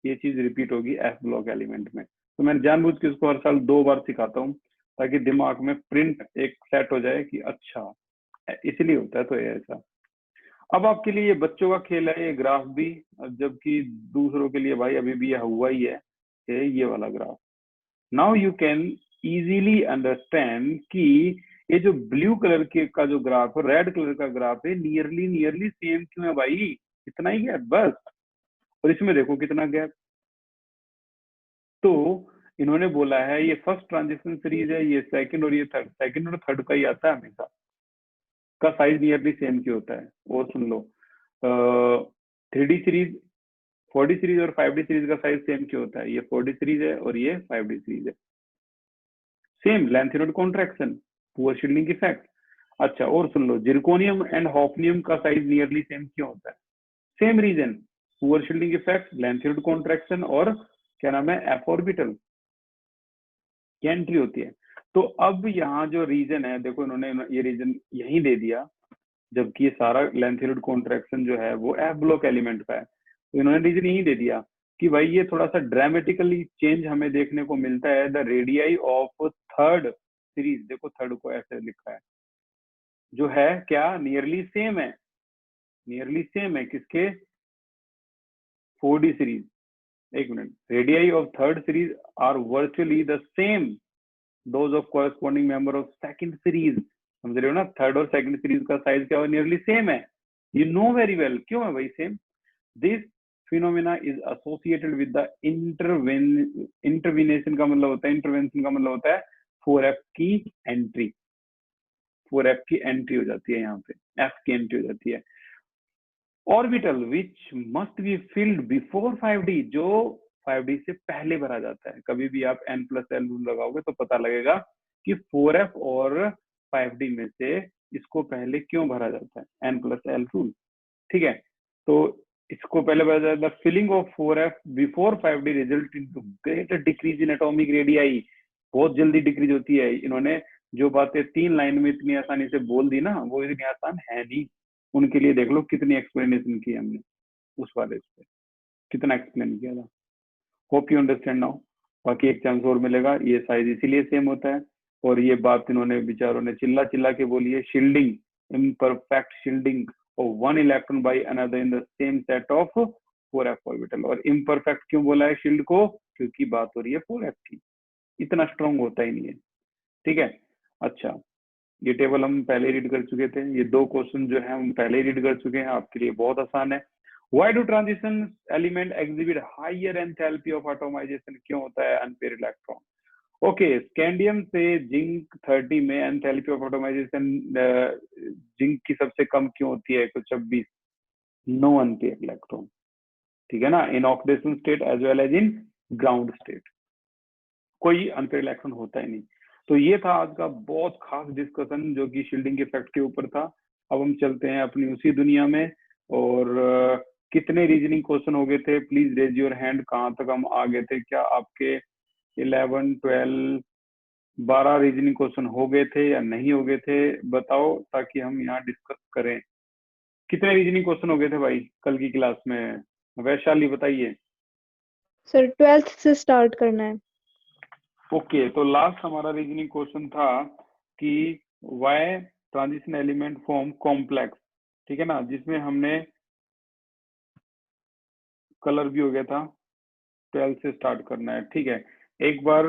[SPEAKER 1] ये चीज रिपीट होगी एफ ब्लॉक एलिमेंट में। तो मैं जानबूझ के इसको हर साल 2 बार सिखाता हूँ ताकि दिमाग में प्रिंट एक सेट हो जाए कि अच्छा इसलिए होता है, तो ये ऐसा। अब आपके लिए ये बच्चों का खेल है, ये ग्राफ भी, जबकि दूसरों के लिए भाई अभी भी यह हुआ ही है ये वाला graph. Now you can easily understand कि ये जो ब्लू कलर के का जो ग्राफ है, रेड कलर का ग्राफ है, नियरली सेम क्यों है भाई? इतना ही गैप बस। और इसमें देखो कितना गैप। तो इन्होंने बोला है ये फर्स्ट ट्रांजिशन सीरीज है, ये सेकंड और ये थर्ड, सेकंड और थर्ड का ही आता है हमेशा, का साइज नियरली सेम क्यों होता है। और सुन लो 3D सीरीज, 4D सीरीज और 5D सीरीज का साइज सेम क्यों होता है? ये 4D सीरीज है और ये 5D सीरीज है। Same lanthanide contraction, poor shielding effect. अच्छा, और सुन लो, जिरकोनियम एंड हॉफनियम का साइज नियरली सेम क्यों होता है? Same reason, poor shielding effect, lanthanide contraction और क्या नाम है, एफ ऑर्बिटल की एंट्री होती है। तो अब यहाँ जो रीजन है, देखो इन्होंने ये रीजन यही दे दिया, जबकि ये सारा लेंथ यूनिट कॉन्ट्रैक्शन जो है वो एफ ब्लॉक एलिमेंट का है। तो इन्होंने रीजन यही दे दिया कि भाई ये थोड़ा सा ड्रामेटिकली चेंज हमें देखने को मिलता है। The radii of third series, देखो थर्ड को ऐसे लिखा है, जो है क्या, नियरली सेम है, नियरली सेम है किसके, 4D सीरीज। एक minute, radii of third series are virtually the same those of corresponding member of second series. समझ रहे हो ना, थर्ड और सेकंड सीरीज का साइज क्या है, नियरली सेम है। यू नो वेरी वेल क्यों है भाई same. This phenomena is associated with the intervention का मतलब होता है, इंटरवेंशन का मतलब होता है 4f की एंट्री, 4f की एंट्री हो जाती है, यहाँ पे f की एंट्री हो जाती है। Orbital which must be filled before 5D, जो 5D से पहले भरा जाता है। कभी भी आप n+l रूल लगाओगे तो पता लगेगा कि 4f और 5D में से इसको पहले क्यों भरा जाता है, n+l रूल। ठीक है, तो इसको पहले भरा जाता है। Filling of 4f before 5D result into greater decrease in atomic radii, बहुत जल्दी डिक्रीज होती है। इन्होंने जो बातें 3 लाइन में इतनी आसानी से बोल दी ना, वो इतनी आसान है नहीं। उनके लिए देख लो कितनी एक्सप्लेनेशन की हमने उस वाले पे, कितना एक्सप्लेन किया था। Hope you understand now. बाकी एक चांस और मिलेगा, ये साइज इसीलिए सेम होता है। और ये बात इन्होंने बेचारों ने चिल्ला चिल्ला के बोली है, shielding, imperfect shielding of one electron by another in the same set of 4f orbital. और इम्परफेक्ट क्यों बोला है शील्ड को, क्योंकि बात हो रही है 4f की, इतना स्ट्रॉन्ग होता ही नहीं है। ठीक है, अच्छा ये टेबल हम पहले रीड कर चुके थे, ये 2 क्वेश्चन जो है हम पहले रीड कर चुके हैं, आपके लिए बहुत आसान है। Why do transition element exhibit higher enthalpy of atomization, क्यों होता है अनपेयर इलेक्ट्रॉन? ओके, स्कैंडियम से जिंक 30 में एंथैल्पी ऑफ एटॉमाइजेशन जिंक की सबसे कम क्यों होती है, 126, नो अनपेयर इलेक्ट्रॉन। ठीक है ना, in oxidation state as well as in ground state कोई अनपेयर इलेक्ट्रॉन होता ही नहीं। तो ये था आज का बहुत खास डिस्कशन जो कि शील्डिंग इफेक्ट के ऊपर था। अब हम चलते हैं अपनी उसी दुनिया में। और कितने रीजनिंग क्वेश्चन हो गए थे, प्लीज रेज योर हैंड, कहाँ तक हम आ गए थे, क्या आपके 11, 12, 12 रीजनिंग क्वेश्चन हो गए थे या नहीं हो गए थे, बताओ ताकि हम यहाँ डिस्कस करें। कितने रीजनिंग क्वेश्चन हो गए थे भाई कल की क्लास में? वैशाली बताइए।
[SPEAKER 7] सर 12th से स्टार्ट करना है।
[SPEAKER 1] ओके, तो लास्ट हमारा रीजनिंग क्वेश्चन था कि why transition element form complex, ठीक है ना, जिसमें हमने कलर भी हो गया था। 12 से स्टार्ट करना है, ठीक है। एक बार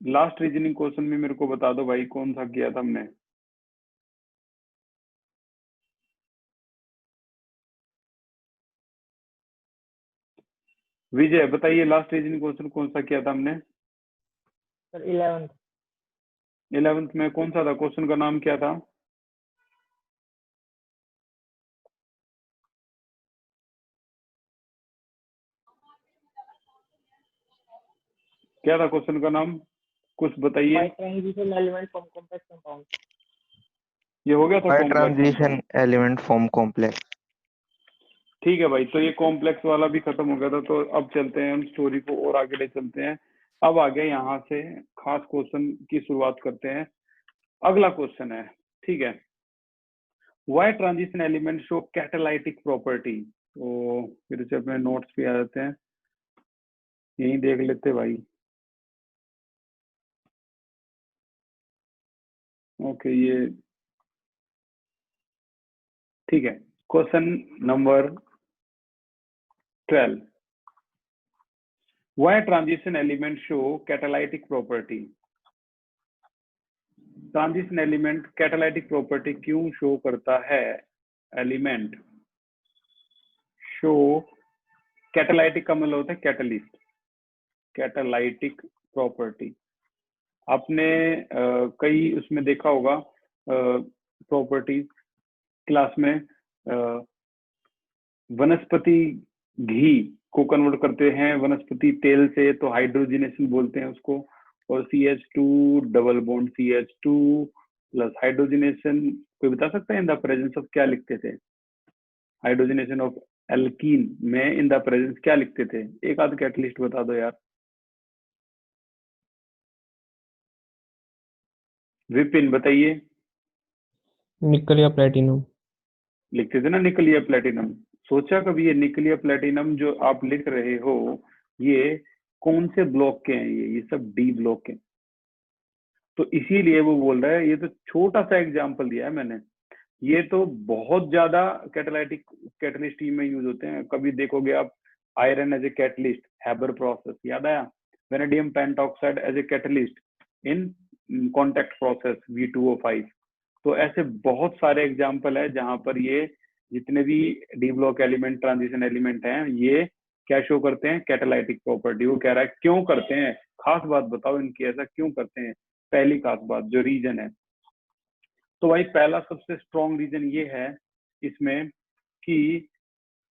[SPEAKER 1] लास्ट रीजनिंग क्वेश्चन में मेरे को बता दो भाई कौन सा किया था हमने। विजय बताइए, लास्ट रीजनिंग क्वेश्चन कौन सा किया था हमने?
[SPEAKER 8] Sir 11th।
[SPEAKER 1] 11th में कौन सा था, क्वेश्चन का नाम क्या था? क्या था क्वेश्चन का नाम, कुछ बताइए।
[SPEAKER 8] By transition element from complex compound.
[SPEAKER 1] ये हो गया था
[SPEAKER 5] By
[SPEAKER 1] complex
[SPEAKER 5] transition element form complex.
[SPEAKER 1] ठीक है भाई, तो ये कॉम्प्लेक्स वाला भी खत्म हो गया था। तो अब चलते हैं हम स्टोरी को और आगे ले चलते हैं। अब आगे यहाँ से खास क्वेश्चन की शुरुआत करते हैं। अगला क्वेश्चन है, ठीक है, why transition element show catalytic property. तो फिर से अपने नोट्स पे आ जाते हैं, यही देख लेते भाई। ओके, ये ठीक है। Question number 12, why transition element show catalytic property. Transition element catalytic property क्यों शो करता है। एलिमेंट शो, कैटालाइटिक का मतलब होता है कैटलिस्ट, कैटालाइटिक प्रॉपर्टी। आपने कई उसमें देखा होगा प्रॉपर्टी क्लास में, वनस्पति घी को कन्वर्ट करते हैं वनस्पति तेल से, तो हाइड्रोजिनेशन बोलते हैं उसको। और CH2 double bond CH2 plus hydrogenation, कोई बता सकता है इन द प्रेजेंस ऑफ क्या लिखते थे। हाइड्रोजिनेशन ऑफ एल्कीन में इन द प्रेजेंस क्या लिखते थे, एक आध कैटलिस्ट बता दो यार। विपिन बताइए।
[SPEAKER 2] निकल या प्लेटिनम।
[SPEAKER 1] लिखते थे ना निकल या प्लेटिनम। सोचा कभी ये निकल या प्लेटिनम जो आप लिख रहे हो ये कौन से ब्लॉक के हैं, ये सब डी ब्लॉक के। तो इसीलिए वो बोल रहा है, ये तो छोटा सा एग्जांपल दिया है मैंने, ये तो बहुत ज्यादा कैटालाइटिक कैटलिस्ट में यूज होते हैं। कभी देखोगे आप iron as a catalyst, Haber process, याद आया, vanadium pentoxide as a catalyst in contact process V2O5। तो ऐसे बहुत सारे एग्जाम्पल है जहां पर ये जितने भी D block element, transition element हैं, ये क्या शो करते हैं, कैटालाइटिक प्रॉपर्टी। वो कह रहा है क्यों करते हैं, खास बात बताओ इनकी, ऐसा क्यों करते हैं। पहली खास बात जो रीजन है, तो भाई पहला सबसे स्ट्रॉन्ग रीजन ये है इसमें कि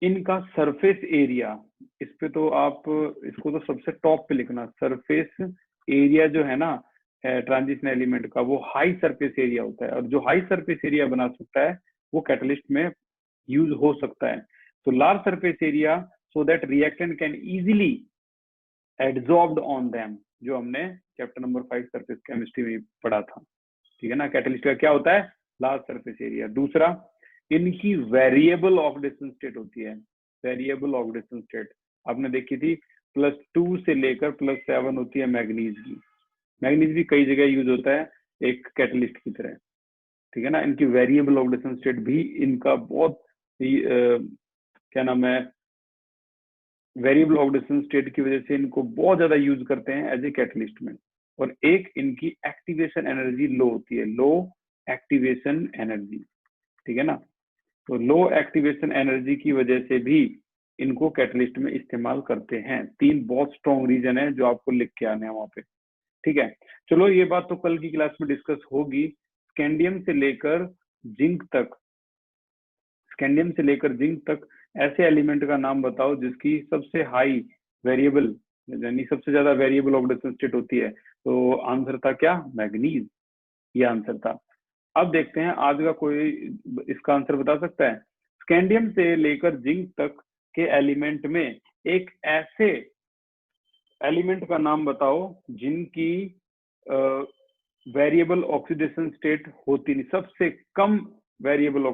[SPEAKER 1] इनका सरफेस एरिया, इस पे तो आप इसको तो सबसे टॉप पे लिखना, सरफेस एरिया जो है ना ट्रांजिशन एलिमेंट का, वो हाई सरफेस एरिया होता है। और जो हाई सरफेस एरिया बना सकता है वो कैटलिस्ट में यूज हो सकता है। तो large surface area so that reactant can easily adsorbed on them, जो हमने चैप्टर नंबर 5 सरफेस केमिस्ट्री में पढ़ा था, ठीक है ना। कैटलिस्ट का क्या होता है, लार्ज सरफेस एरिया। दूसरा, इनकी वेरिएबल ऑक्सीडेशन स्टेट होती है। वेरिएबल ऑक्सीडेशन स्टेट आपने देखी थी, +2 से लेकर +7 होती है मैग्नीज की। मैग्नीज भी कई जगह यूज होता है एक कैटलिस्ट की तरह, ठीक है ना। इनकी वेरिएबल ऑक्सीडेशन स्टेट भी इनका बहुत क्या नाम है, वेरिएबल ऑक्सीडेशन स्टेट की वजह से इनको बहुत ज्यादा यूज करते हैं एज ए कैटलिस्ट में। और एक इनकी एक्टिवेशन एनर्जी लो होती है, लो एक्टिवेशन एनर्जी, ठीक है ना। तो लो एक्टिवेशन एनर्जी की वजह से भी इनको कैटलिस्ट में इस्तेमाल करते हैं। 3 बहुत स्ट्रॉन्ग रीजन है जो आपको लिख के आने हैं वहां पे, ठीक है। चलो ये बात तो कल की क्लास में डिस्कस होगी। स्कैंडियम से लेकर जिंक तक, स्कैंडियम से लेकर जिंक तक ऐसे एलिमेंट का नाम बताओ जिसकी सबसे हाई वेरिएबल, यानी सबसे ज्यादा वेरिएबल ऑक्सीडेशन स्टेट होती है। तो आंसर था क्या, मैग्नीज, ये आंसर था। अब देखते हैं आज का कोई इसका आंसर बता सकता है। स्कैंडियम से लेकर जिंक तक के एलिमेंट में एक ऐसे एलिमेंट का नाम बताओ जिनकी वेरिएबल ऑक्सीडेशन स्टेट होती नहीं, सबसे कम वेरिएबल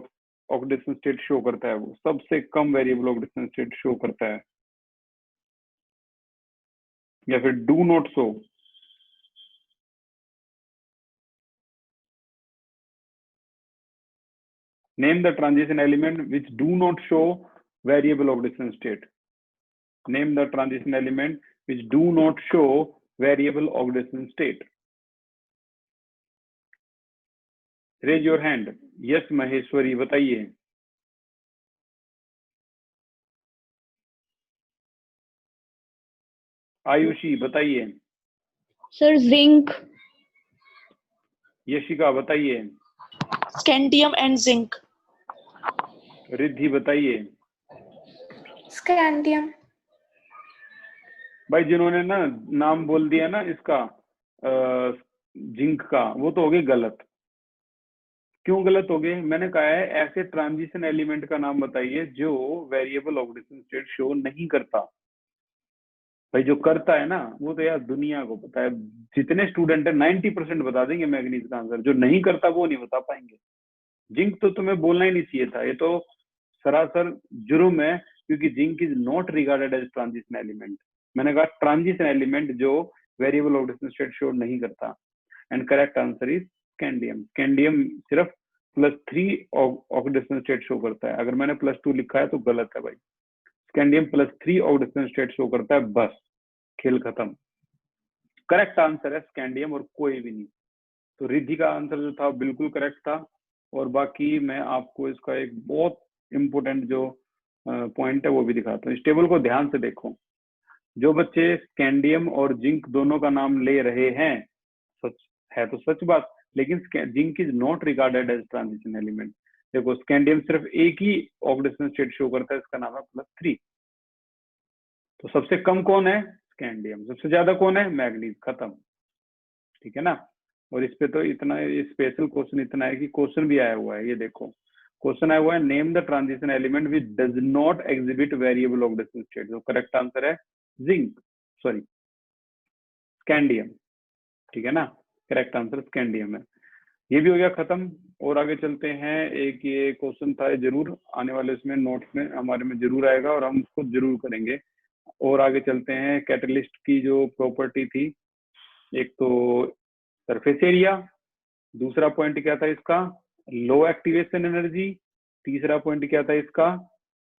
[SPEAKER 1] ऑक्सीडेशन स्टेट शो करता है, वो सबसे कम वेरिएबल ऑक्सीडेशन स्टेट शो करता है, या फिर do not show. Name the transition element which do not show variable oxidation state. Name the transition element which do not show variable oxidation state. Raise your hand. Yes, Maheshwari, बताइए। आयुषी बताइए।
[SPEAKER 7] Sir zinc.
[SPEAKER 1] Yashika बताइए।
[SPEAKER 4] Scandium and zinc.
[SPEAKER 1] Riddhi बताइए।
[SPEAKER 9] Scandium.
[SPEAKER 1] भाई जिन्होंने ना नाम बोल दिया ना इसका जिंक का, वो तो हो गए गलत। क्यों गलत हो गए? मैंने कहा है ऐसे ट्रांजिशन एलिमेंट का नाम बताइए जो वेरिएबल ऑक्सीडेशन स्टेट शो नहीं करता। भाई जो करता है ना वो तो यार दुनिया को पता है, जितने स्टूडेंट है 90% बता देंगे मैग्नीज का आंसर, जो नहीं करता वो नहीं बता पाएंगे। जिंक तो तुम्हें बोलना ही नहीं चाहिए था, ये तो सरासर जुर्म है, क्योंकि zinc is not regarded as transition element. मैंने कहा ट्रांजिशन एलिमेंट जो वेरिएबल ऑक्सीडेशन स्टेट शो नहीं करता। And correct answer is scandium. Scandium सिर्फ +3 ऑक्सीडेशन स्टेट शो करता है। अगर मैंने +2 लिखा है तो गलत है भाई। स्कैंडियम +3 ऑक्सीडेशन स्टेट शो करता है, बस खेल खत्म। करेक्ट आंसर है स्कैंडियम और कोई भी नहीं। तो रिद्धि का आंसर जो था बिल्कुल करेक्ट था। और बाकी मैं आपको इसका एक बहुत इंपॉर्टेंट जो पॉइंट है वो भी दिखाता हूँ। इस टेबल को ध्यान से देखो। जो बच्चे स्कैंडियम और जिंक दोनों का नाम ले रहे हैं, सच है तो सच बात, लेकिन zinc is not regarded as transition element. देखो स्कैंडियम सिर्फ एक ही ऑक्सीडेशन स्टेट शो करता है, इसका नाम है +3। तो सबसे कम कौन है? स्कैंडियम। सबसे ज्यादा कौन है? मैग्नीज। खत्म। ठीक है ना। और इस पे तो इतना स्पेशल क्वेश्चन इतना है कि क्वेश्चन भी आया हुआ है, ये देखो क्वेश्चन आया हुआ है, name the transition element which does not exhibit variable oxidation state. तो करेक्ट आंसर है जिंक, सॉरी स्कैंडियम। ठीक है ना, करेक्ट आंसर स्कैंडियम है। ये भी हो गया खत्म। और आगे चलते हैं। एक ये क्वेश्चन था, जरूर आने वाले इसमें नोट्स में हमारे में जरूर आएगा और हम उसको जरूर करेंगे। और आगे चलते हैं। कैटलिस्ट की जो प्रॉपर्टी थी, एक तो सरफेस एरिया, दूसरा पॉइंट क्या था इसका? लो एक्टिवेशन एनर्जी। तीसरा पॉइंट क्या था इसका?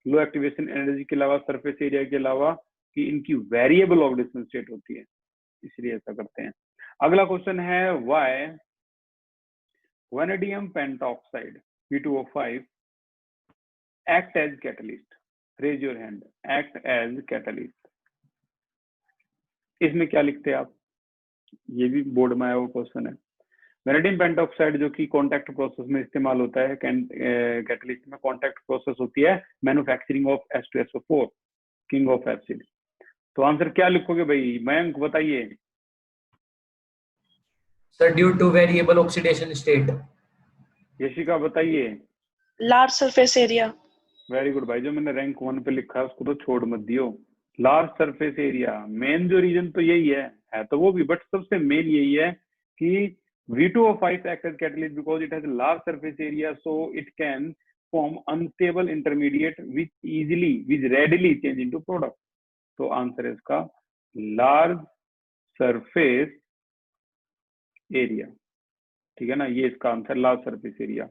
[SPEAKER 1] लो एक्टिवेशन एनर्जी के अलावा, सरफेस एरिया के अलावा, कि इनकी वेरिएबल ऑक्सीडेशन स्टेट होती है, इसलिए ऐसा करते हैं। अगला क्वेश्चन है, why vanadium pentoxide V2O5 act as catalyst? Raise your hand. Act as catalyst, इसमें क्या लिखते हैं आप? ये भी बोर्ड में आया हुआ क्वेश्चन है। वैनेडियम पेंटॉक्साइड जो कि कॉन्टैक्ट प्रोसेस में इस्तेमाल होता है, कैटलिस्ट में कॉन्टैक्ट प्रोसेस होती है manufacturing of H2SO4, king of acid. तो आंसर क्या लिखोगे भाई? मयंक बताइए।
[SPEAKER 3] Sir due to variable oxidation state.
[SPEAKER 1] Yashika बताइए।
[SPEAKER 4] Large surface area.
[SPEAKER 1] Very good भाई। जो मैंने रैंक 1 पे लिखा है उसको तो छोड़ मत दियो। लार्ज सरफेस एरिया, मेन जो रीजन तो यही है तो वो भी, बट सबसे मेन यही है कि V2O5 acts as catalyst because it has a large surface area, so it can form unstable intermediate which readily change into product. तो आंसर है इसका लार्ज सरफेस एरिया। ठीक है ना, ये इसका answer large surface area.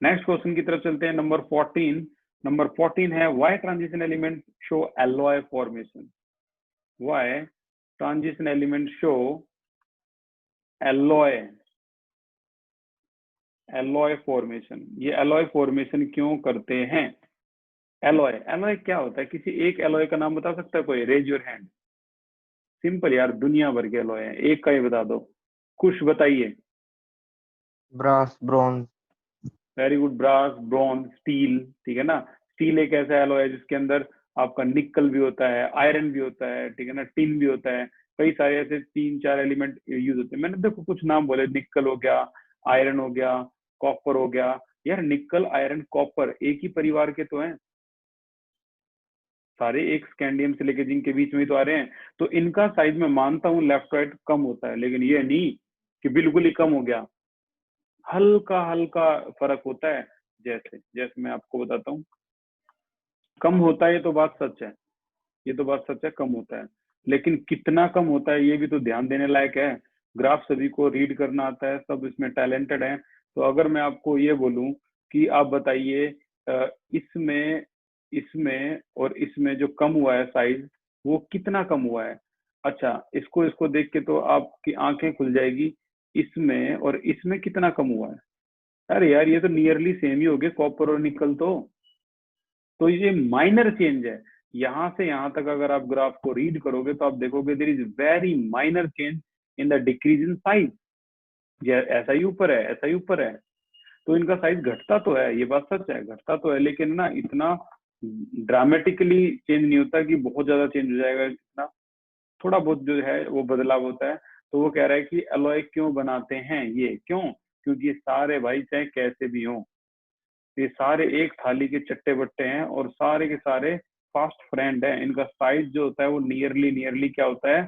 [SPEAKER 1] Next question की तरफ चलते हैं, नंबर 14। नंबर 14 है, why transition element show alloy formation? Why transition element show alloy formation? ये एलॉय फॉर्मेशन क्यों करते हैं? एलॉय क्या होता है? किसी एक एलॉय का नाम बता सकता है कोई? Raise your hand. सिंपल यार, दुनिया भर के एलॉय है, एक का ही बता दो। कुछ बताइए।
[SPEAKER 5] Brass, bronze.
[SPEAKER 1] Very good, brass, bronze, steel. ठीक है ना, स्टील एक ऐसा एलॉय है जिसके अंदर आपका निकल भी होता है, आयरन भी होता है, ठीक है ना, टिन भी होता है, कई सारे ऐसे 3-4 एलिमेंट यूज होते हैं। मैंने देखो कुछ नाम बोले, निकल हो गया, आयरन हो गया, कॉपर हो गया। यार निकल, आयरन, कॉपर एक ही परिवार के तो हैं सारे, एक स्कैंडियम से लेके जिंक के बीच में ही तो आ रहे हैं। तो इनका साइज में मानता हूँ लेफ्ट राइट कम होता है, लेकिन ये नहीं कि बिल्कुल ही कम हो गया, हल्का हल्का फर्क होता है। जैसे मैं आपको बताता हूँ, कम होता है, ये तो बात सच है, ये तो बात सच है, कम होता है, लेकिन कितना कम होता है ये भी तो ध्यान देने लायक है। ग्राफ सभी को रीड करना आता है, सब इसमें टैलेंटेड है। तो अगर मैं आपको ये बोलूं कि आप बताइए इसमें इसमें और इसमें जो कम हुआ है साइज, वो कितना कम हुआ है? अच्छा, इसको देख के तो आपकी आंखें खुल जाएगी, इसमें और इसमें कितना कम हुआ है? अरे यार ये तो नियरली सेम ही हो गए, कॉपर और निकल तो ये माइनर चेंज है। यहां से यहां तक अगर आप ग्राफ को रीड करोगे तो आप देखोगे there is very minor change in the decrease in size. ऐसा ही ऊपर है, ऐसा ही ऊपर है, तो इनका साइज घटता तो है, ये बात सच है, घटता तो है, लेकिन ना इतना ड्रामेटिकली चेंज नहीं होता कि बहुत ज्यादा चेंज हो जाएगा इतना। थोड़ा बहुत जो है वो बदलाव होता है। तो वो कह रहा है कि एलॉय क्यों बनाते हैं, ये क्यों, क्योंकि ये सारे भाई चाहे कैसे भी हों, ये सारे एक थाली के चट्टे बट्टे हैं और सारे के सारे फास्ट फ्रेंड हैं। इनका साइज जो होता है वो नियरली क्या होता है,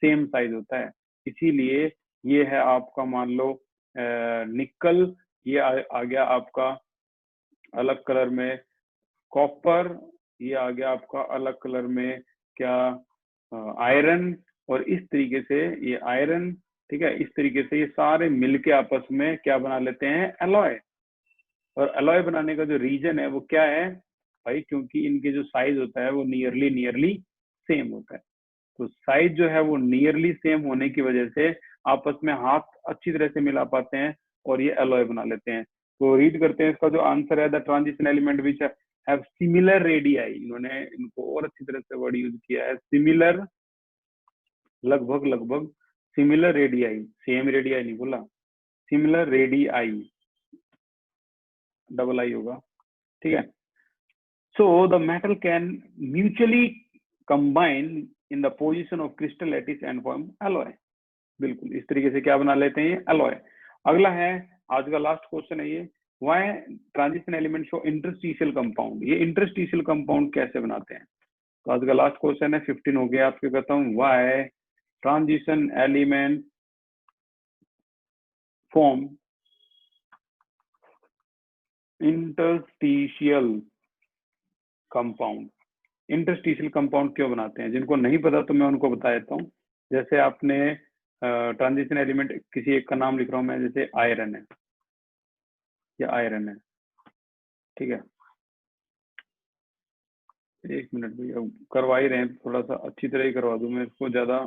[SPEAKER 1] सेम साइज होता है। इसीलिए ये है आपका मान लो निकल, ये आ गया आपका अलग कलर में कॉपर, ये आ गया आपका अलग कलर में क्या आयरन, और इस तरीके से ये आयरन, ठीक है, इस तरीके से ये सारे मिलके आपस में क्या बना लेते हैं, एलॉय। और एलॉय बनाने का जो रीजन है वो क्या है भाई, क्योंकि इनके जो साइज होता है वो नियरली सेम होता है। तो साइज जो है वो नियरली सेम होने की वजह से आपस में हाथ अच्छी तरह से मिला पाते हैं और ये एलॉय बना लेते हैं। तो रीड करते हैं, इसका जो आंसर है, the transition element which have similar radii, इन्होंने इनको और अच्छी तरह से वर्ड यूज किया है, सिमिलर, लगभग सिमिलर रेडियाई, सेम रेडियाई नहीं बोला, सिमिलर रेडियाई, डबल आई होगा, ठीक है। So the metal can mutually combine in the position of crystal lattice and form alloy. बिल्कुल इस तरीके से क्या बना लेते हैं, ये एलॉय। अगला है आज का लास्ट क्वेश्चन है ये, why transition element show interstitial compound, ये इंटरस्टिशियल कंपाउंड कैसे बनाते हैं। तो आज का लास्ट क्वेश्चन है, 15 हो गया आपके, कहता हूँ why transition element form interstitial compound. Interstitial compound क्यों बनाते हैं, जिनको नहीं पता तो मैं उनको बता देता हूँ। जैसे आपने ट्रांजिशन एलिमेंट किसी एक का नाम लिख रहा हूं मैं, जैसे आयरन है, या आयरन है, ठीक है, एक मिनट भैया, करवा ही रहे हैं, थोड़ा सा अच्छी तरह ही करवा दूं मैं इसको, ज्यादा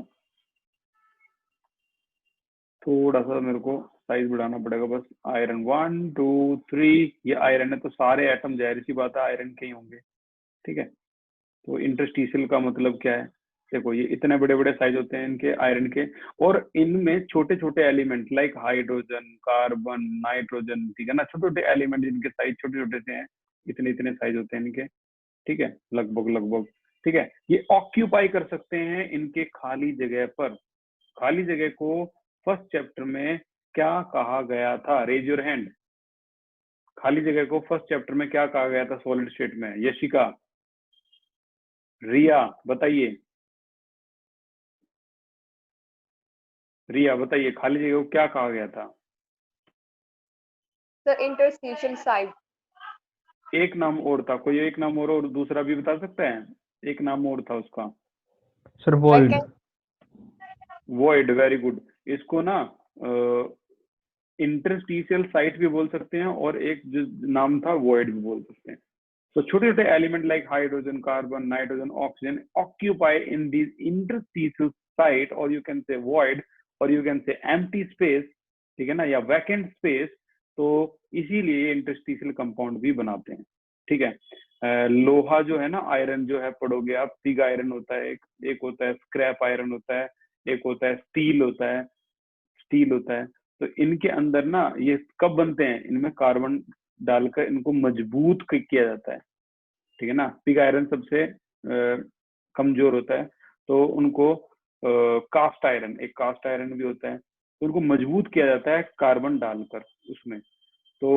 [SPEAKER 1] थोड़ा सा मेरे को साइज बढ़ाना पड़ेगा बस। आयरन 1 2 3, ये आयरन है तो सारे एटम जाहिर सी बात है आयरन के ही होंगे, ठीक है। तो इंटरस्टिशियल का मतलब क्या है, देखो ये इतने बड़े बड़े साइज होते हैं इनके आयरन के, और इनमें छोटे छोटे element like hydrogen, carbon, nitrogen, ठीक है ना, छोटे छोटे एलिमेंट जिनके साइज छोटे छोटे से हैं, इतने इतने साइज होते हैं इनके, ठीक है, लगभग, ठीक है। ये ऑक्यूपाई कर सकते हैं इनके खाली जगह पर। खाली जगह को फर्स्ट चैप्टर में क्या कहा गया था, रेज योर हैंड। खाली जगह को फर्स्ट चैप्टर में क्या कहा गया था सॉलिड स्टेट में, यशिका, रिया बताइए, रिया बताइए, खाली जगह को क्या कहा गया था।
[SPEAKER 9] The interstitial site.
[SPEAKER 1] एक नाम और था, कोई एक नाम और दूसरा भी बता सकता है, एक नाम और था उसका।
[SPEAKER 2] Sir void.
[SPEAKER 1] Void, very good. इसको ना इंटरस्टिशियल साइट भी बोल सकते हैं और एक जो नाम था वॉइड भी बोल सकते हैं। तो छोटे छोटे element like hydrogen, carbon, nitrogen, oxygen occupy in this interstitial site, और यू कैन से वॉइड, और you can say empty space, ठीक है ना, या वैकेंट स्पेस। तो इसीलिए इंटरस्टिशियल कंपाउंड भी बनाते हैं, ठीक है। लोहा जो है ना, आयरन जो है, पढ़ोगे आप, पिग आयरन होता है, एक होता है स्क्रैप आयरन होता है, एक होता है स्टील होता है। तो इनके अंदर ना ये कब बनते हैं, इनमें कार्बन डालकर इनको मजबूत किया जाता है, ठीक है ना। पिग आयरन सबसे कमजोर होता है, तो उनको कास्ट आयरन, एक कास्ट आयरन भी होता है, तो उनको मजबूत किया जाता है कार्बन डालकर उसमें। तो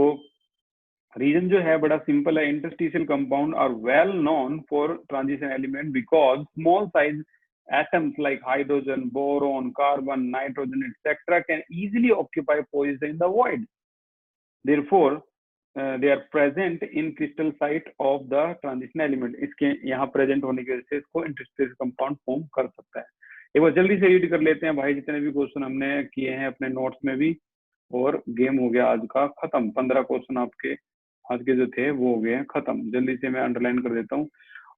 [SPEAKER 1] रीजन जो है बड़ा सिंपल है, interstitial compound are well known for transition element because small size atoms like hydrogen, boron, carbon, nitrogen, etc. can easily occupy position in the void. Therefore, they are present in crystal site of the transition element. इसके यहाँ present होने की वजह से इसको interstitial compound form कर सकता है। एक बार जल्दी से रीड कर लेते हैं भाई, जितने भी क्वेश्चन हमने किए हैं अपने नोट्स में भी, और गेम हो गया आज का खत्म। 15 क्वेश्चन आपके आज के जो थे वो हो गए खत्म। जल्दी से मैं अंडरलाइन कर देता हूँ।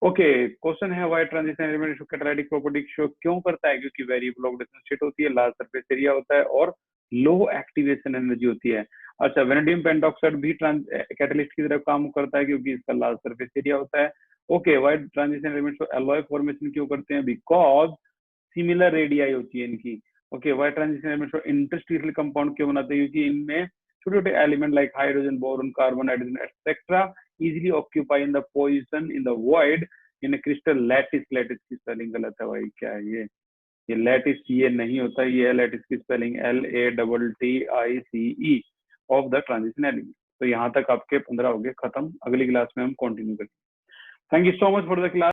[SPEAKER 1] ओके, क्वेश्चन है why transition element show catalytic property show क्यों करता है, क्योंकि वेरिएबल ऑक्सीडेशन स्टेट होती है, लार्ज सरफेस एरिया होता है, और लो एक्टिवेशन एनर्जी होती है। अच्छा, वेनेडियम पेंटॉक्साइड भी कैटालिस्ट की तरह काम करता है क्योंकि इसका लार्ज सरफेस एरिया होता है। Okay, why transition element show alloy formation क्यों करते हैं, बिकॉज सिमिलर रेडियाई होती है इनकी। Okay, why transition element show interstitial compound क्यों बनाते हैं, क्योंकि इनमें छोटे छोटे element like hydrogen, boron, carbon, nitrogen etcetera easily occupy in the position in the void in crystal lattice. Lattice की स्पेलिंग गलत है भाई, क्या है ये, ये लैटिस ये नहीं होता, ये है लैटिस की spelling LATTICE of the transition element. तो यहाँ तक आपके 15 हो गए खत्म। अगली क्लास में हम कंटिन्यू करेंगे। Thank you so much for the class.